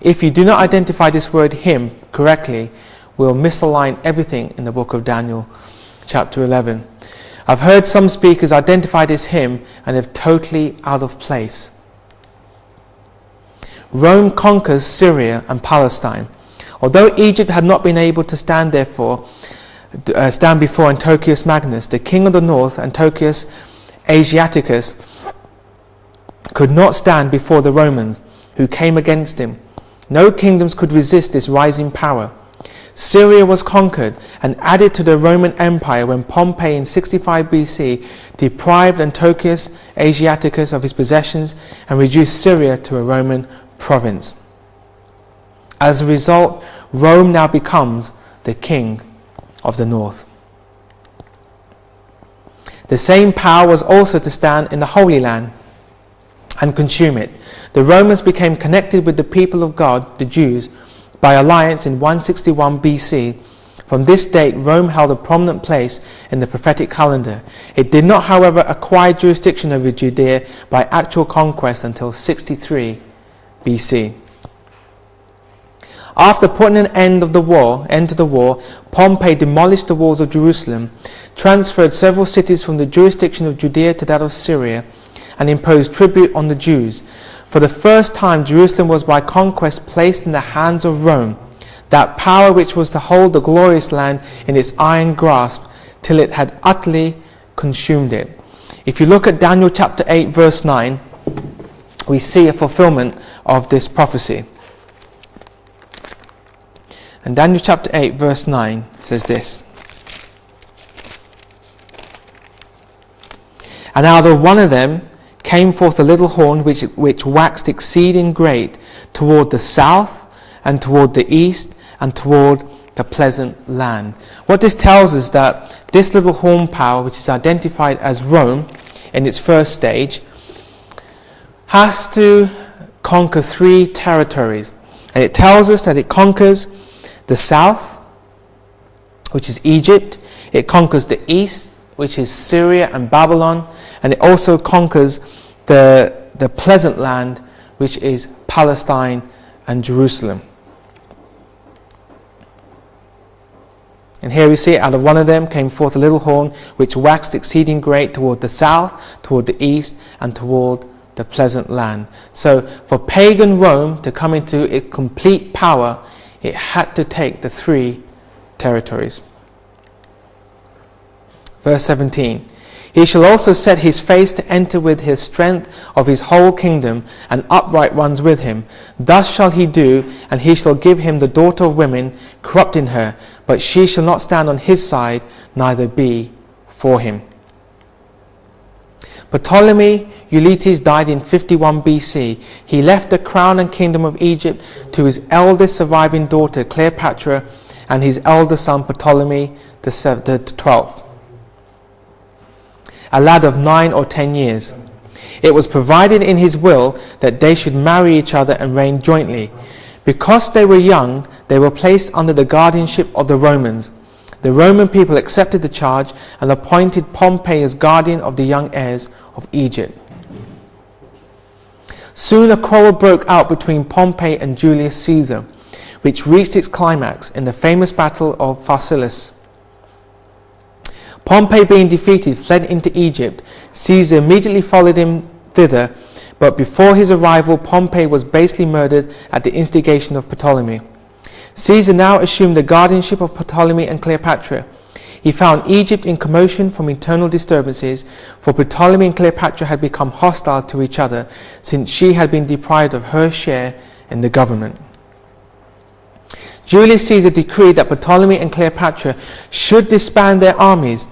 If you do not identify this word him correctly, we'll misalign everything in the book of Daniel, chapter 11. I've heard some speakers identify this him and they're totally out of place. Rome conquers Syria and Palestine. Although Egypt had not been able to stand before Antiochus Magnus, the king of the north, Antiochus Asiaticus, could not stand before the Romans who came against him. No kingdoms could resist this rising power. Syria was conquered and added to the Roman Empire when Pompey in 65 BC deprived Antiochus Asiaticus of his possessions and reduced Syria to a Roman province. As a result, Rome now becomes the king of the north. The same power was also to stand in the Holy Land and consume it. The Romans became connected with the people of God, the Jews, by alliance in 161 BC. From this date, Rome held a prominent place in the prophetic calendar. It did not, however, acquire jurisdiction over Judea by actual conquest until 63 BC. After putting an end to the war, Pompey demolished the walls of Jerusalem, transferred several cities from the jurisdiction of Judea to that of Syria, and imposed tribute on the Jews. For the first time, Jerusalem was by conquest placed in the hands of Rome, that power which was to hold the glorious land in its iron grasp till it had utterly consumed it. If you look at Daniel chapter 8 verse 9, we see a fulfillment of this prophecy. And Daniel chapter 8 verse 9 says this: "And out of one of them came forth a little horn which waxed exceeding great toward the south and toward the east and toward the pleasant land." What this tells us that this little horn power, which is identified as Rome in its first stage, has to conquer 3 territories. And it tells us that it conquers the south, which is Egypt. It conquers the east, which is Syria and Babylon. And it also conquers the pleasant land, which is Palestine and Jerusalem. And here we see, out of one of them came forth a little horn which waxed exceeding great toward the south, toward the east, and toward the pleasant land. So for pagan Rome to come into its complete power, it had to take the 3 territories. Verse 17: "He shall also set his face to enter with his strength of his whole kingdom, and upright ones with him. Thus shall he do, and he shall give him the daughter of women, corrupting her, but she shall not stand on his side, neither be for him." Ptolemy Euletes died in 51 BC. He left the crown and kingdom of Egypt to his eldest surviving daughter Cleopatra and his elder son Ptolemy the 12th, a lad of 9 or 10 years. It was provided in his will that they should marry each other and reign jointly. Because they were young, they were placed under the guardianship of the Romans. The Roman people accepted the charge and appointed Pompey as guardian of the young heirs of Egypt. Soon a quarrel broke out between Pompey and Julius Caesar, which reached its climax in the famous battle of Pharsalus. Pompey, being defeated, fled into Egypt. Caesar immediately followed him thither, but before his arrival, Pompey was basely murdered at the instigation of Ptolemy. Caesar now assumed the guardianship of Ptolemy and Cleopatra. He found Egypt in commotion from internal disturbances, for Ptolemy and Cleopatra had become hostile to each other since she had been deprived of her share in the government. Julius Caesar decreed that Ptolemy and Cleopatra should disband their armies,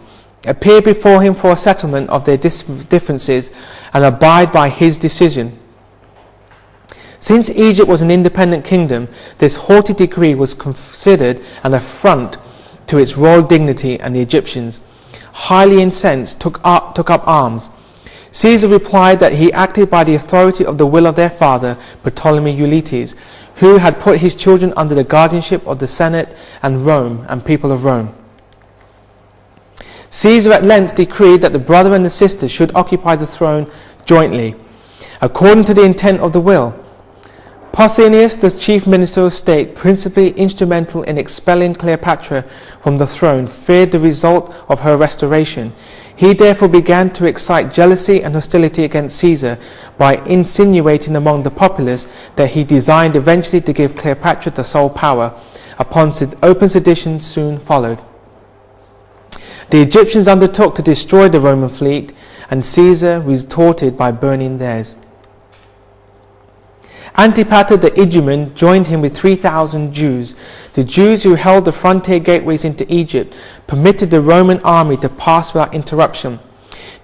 appear before him for a settlement of their differences, and abide by his decision. Since Egypt was an independent kingdom, this haughty decree was considered an affront to its royal dignity, and the Egyptians, highly incensed, took up arms. Caesar replied that he acted by the authority of the will of their father, Ptolemy Euletes, who had put his children under the guardianship of the Senate and Rome and people of Rome. Caesar at length decreed that the brother and the sister should occupy the throne jointly, according to the intent of the will. Pothinus, the chief minister of state, principally instrumental in expelling Cleopatra from the throne, feared the result of her restoration. He therefore began to excite jealousy and hostility against Caesar by insinuating among the populace that he designed eventually to give Cleopatra the sole power. Upon open sedition soon followed. The Egyptians undertook to destroy the Roman fleet, and Caesar retorted by burning theirs. Antipater the Idumean joined him with 3,000 Jews. The Jews who held the frontier gateways into Egypt permitted the Roman army to pass without interruption.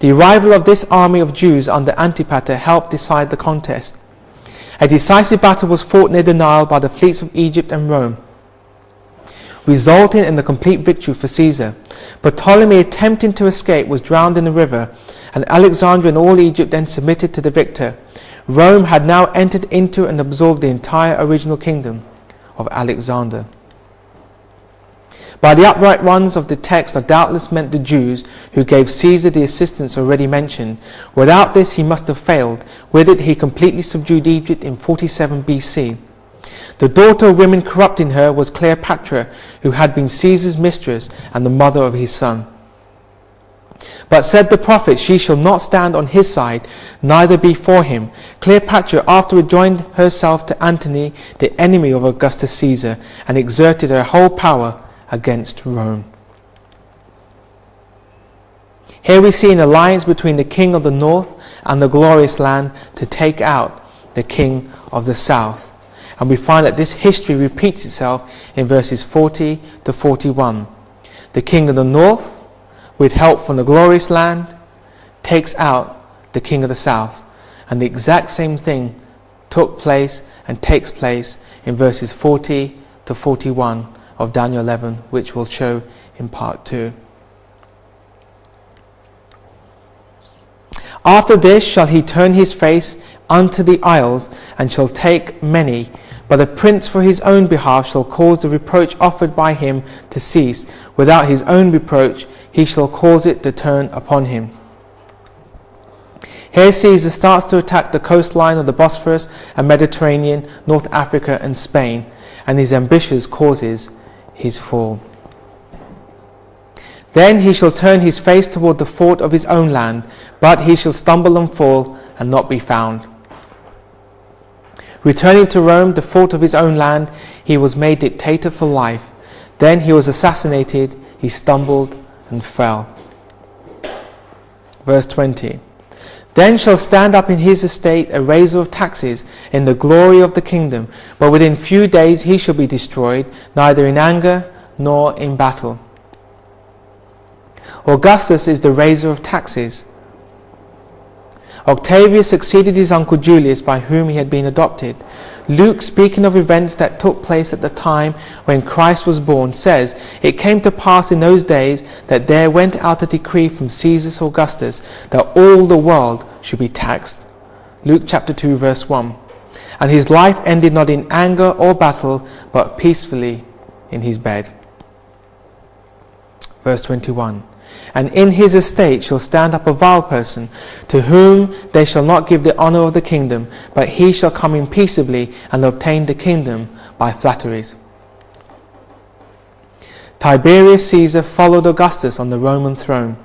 The arrival of this army of Jews under Antipater helped decide the contest. A decisive battle was fought near the Nile by the fleets of Egypt and Rome, resulting in a complete victory for Caesar. Ptolemy, attempting to escape, was drowned in the river, and Alexandria and all Egypt then submitted to the victor. Rome had now entered into and absorbed the entire original kingdom of Alexander. By the upright ones of the text are doubtless meant the Jews who gave Caesar the assistance already mentioned. Without this he must have failed. With it he completely subdued Egypt in 47 BC. The daughter of women corrupting her was Cleopatra, who had been Caesar's mistress and the mother of his son. But said the prophet, she shall not stand on his side, neither be for him. Cleopatra afterward joined herself to Antony, the enemy of Augustus Caesar, and exerted her whole power against Rome. Here we see an alliance between the king of the north and the glorious land to take out the king of the south. And we find that this history repeats itself in verses 40 to 41. The king of the north, with help from the glorious land, takes out the king of the south. And the exact same thing took place and takes place in verses 40 to 41 of Daniel 11, which we'll show in part 2. After this shall he turn his face unto the isles, and shall take many. But the prince for his own behalf shall cause the reproach offered by him to cease. Without his own reproach he shall cause it to turn upon him. Here Caesar starts to attack the coastline of the Bosphorus and Mediterranean, North Africa and Spain, and his ambitions causes his fall. Then he shall turn his face toward the fort of his own land, but he shall stumble and fall and not be found. Returning to Rome, the fort of his own land, he was made dictator for life. Then he was assassinated, he stumbled and fell. Verse 20. Then shall stand up in his estate a raiser of taxes in the glory of the kingdom, but within few days he shall be destroyed, neither in anger nor in battle. Augustus is the raiser of taxes. Octavius succeeded his uncle Julius, by whom he had been adopted. Luke, speaking of events that took place at the time when Christ was born, says, "It came to pass in those days that there went out a decree from Caesar Augustus that all the world should be taxed." Luke chapter 2 verse 1. And his life ended not in anger or battle, but peacefully in his bed. Verse 21. And in his estate shall stand up a vile person, to whom they shall not give the honour of the kingdom, but he shall come in peaceably and obtain the kingdom by flatteries. Tiberius Caesar followed Augustus on the Roman throne.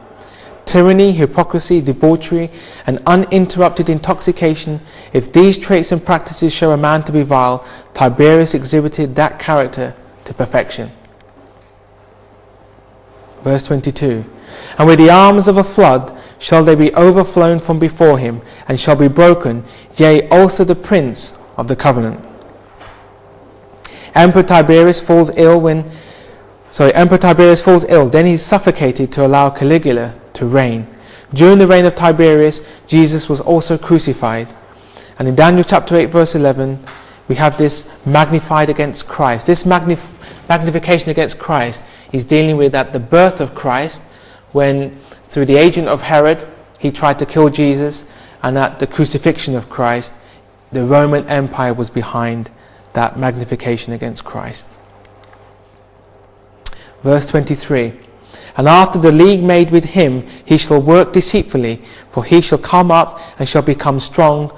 Tyranny, hypocrisy, debauchery, and uninterrupted intoxication, if these traits and practices show a man to be vile, Tiberius exhibited that character to perfection. Verse 22. And with the arms of a flood shall they be overflown from before him, and shall be broken, yea, also the prince of the covenant. Emperor Tiberius falls ill, then he is suffocated to allow Caligula to reign. During the reign of Tiberius, Jesus was also crucified. And in Daniel chapter 8 verse 11, we have this magnified against Christ. This magnification against Christ is dealing with at the birth of Christ, when through the agent of Herod he tried to kill Jesus, and at the crucifixion of Christ the Roman Empire was behind that magnification against Christ. Verse 23. And after the league made with him he shall work deceitfully, for he shall come up and shall become strong,